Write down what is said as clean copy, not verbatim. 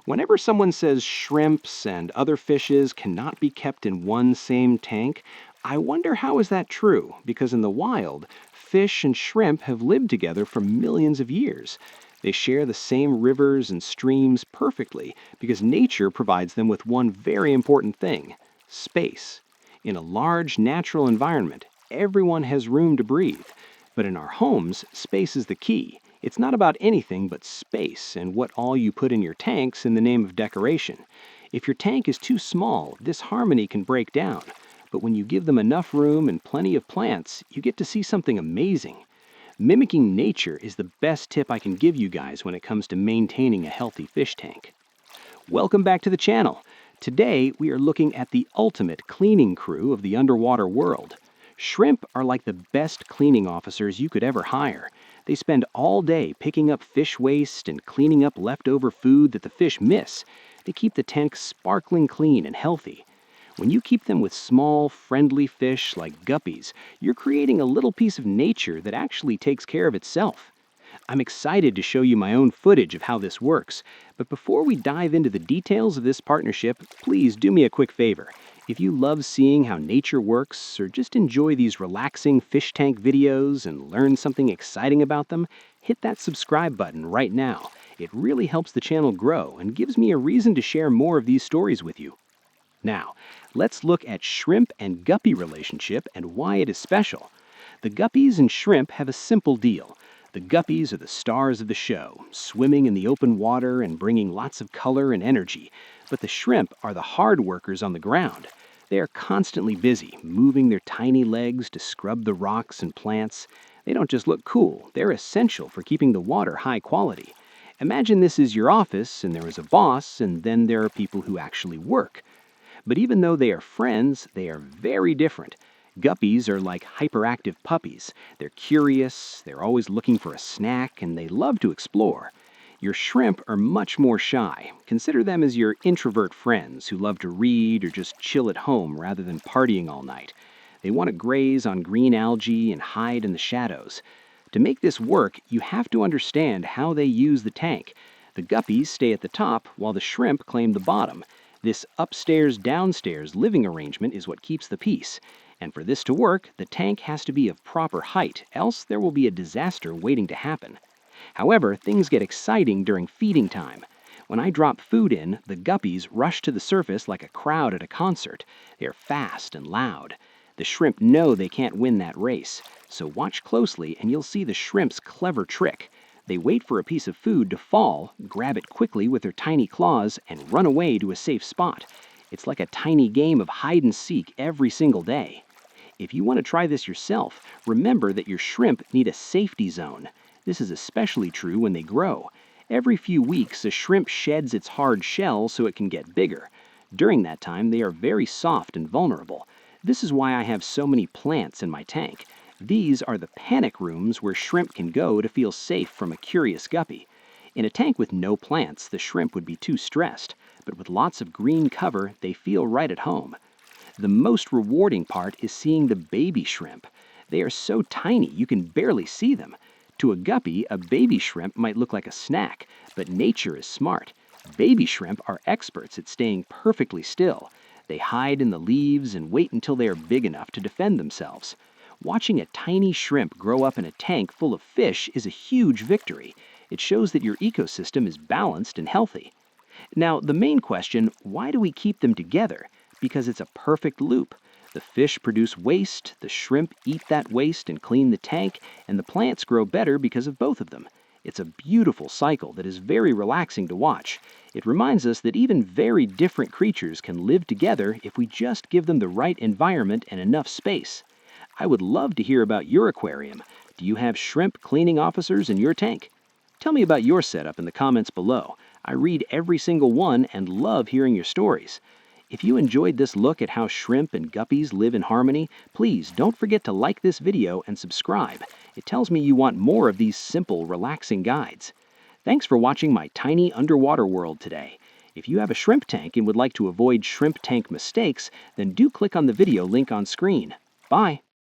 Whenever someone says shrimps and other fishes cannot be kept in one same tank, I wonder how is that true, because in the wild, fish and shrimp have lived together for millions of years. They share the same rivers and streams perfectly because nature provides them with one very important thing: space. In a large natural environment, everyone has room to breathe. But in our homes, space is the key. It's not about anything but space and what all you put in your tanks in the name of decoration. If your tank is too small, this harmony can break down. But when you give them enough room and plenty of plants, you get to see something amazing. Mimicking nature is the best tip I can give you guys when it comes to maintaining a healthy fish tank. Welcome back to the channel. Today we are looking at the ultimate cleaning crew of the underwater world. Shrimp are like the best cleaning officers you could ever hire. They spend all day picking up fish waste and cleaning up leftover food that the fish miss. They keep the tank sparkling clean and healthy. When you keep them with small, friendly fish like guppies, you're creating a little piece of nature that actually takes care of itself. I'm excited to show you my own footage of how this works, but before we dive into the details of this partnership, please do me a quick favor. If you love seeing how nature works, or just enjoy these relaxing fish tank videos and learn something exciting about them, hit that subscribe button right now. It really helps the channel grow and gives me a reason to share more of these stories with you. Now, let's look at shrimp and guppy relationship and why it is special. The guppies and shrimp have a simple deal. The guppies are the stars of the show, swimming in the open water and bringing lots of color and energy. But the shrimp are the hard workers on the ground. They are constantly busy, moving their tiny legs to scrub the rocks and plants. They don't just look cool, they're essential for keeping the water high quality. Imagine this is your office and there is a boss, and then there are people who actually work. But even though they are friends, they are very different. Guppies are like hyperactive puppies. They're curious, they're always looking for a snack, and they love to explore. Your shrimp are much more shy. Consider them as your introvert friends who love to read or just chill at home rather than partying all night. They want to graze on green algae and hide in the shadows. To make this work, you have to understand how they use the tank. The guppies stay at the top while the shrimp claim the bottom. This upstairs-downstairs living arrangement is what keeps the peace. And for this to work, the tank has to be of proper height, else there will be a disaster waiting to happen. However, things get exciting during feeding time. When I drop food in, the guppies rush to the surface like a crowd at a concert. They are fast and loud. The shrimp know they can't win that race, so watch closely and you'll see the shrimp's clever trick. They wait for a piece of food to fall, grab it quickly with their tiny claws, and run away to a safe spot. It's like a tiny game of hide and seek every single day. If you want to try this yourself, remember that your shrimp need a safety zone. This is especially true when they grow. Every few weeks, a shrimp sheds its hard shell so it can get bigger. During that time, they are very soft and vulnerable. This is why I have so many plants in my tank. These are the panic rooms where shrimp can go to feel safe from a curious guppy. In a tank with no plants, the shrimp would be too stressed, but with lots of green cover, they feel right at home. The most rewarding part is seeing the baby shrimp. They are so tiny you can barely see them. To a guppy, a baby shrimp might look like a snack, but nature is smart. Baby shrimp are experts at staying perfectly still. They hide in the leaves and wait until they are big enough to defend themselves. Watching a tiny shrimp grow up in a tank full of fish is a huge victory. It shows that your ecosystem is balanced and healthy. Now, the main question, why do we keep them together? Because it's a perfect loop. The fish produce waste, the shrimp eat that waste and clean the tank, and the plants grow better because of both of them. It's a beautiful cycle that is very relaxing to watch. It reminds us that even very different creatures can live together if we just give them the right environment and enough space. I would love to hear about your aquarium. Do you have shrimp cleaning officers in your tank? Tell me about your setup in the comments below. I read every single one and love hearing your stories. If you enjoyed this look at how shrimp and guppies live in harmony, please don't forget to like this video and subscribe. It tells me you want more of these simple, relaxing guides. Thanks for watching my tiny underwater world today. If you have a shrimp tank and would like to avoid shrimp tank mistakes, then do click on the video link on screen. Bye!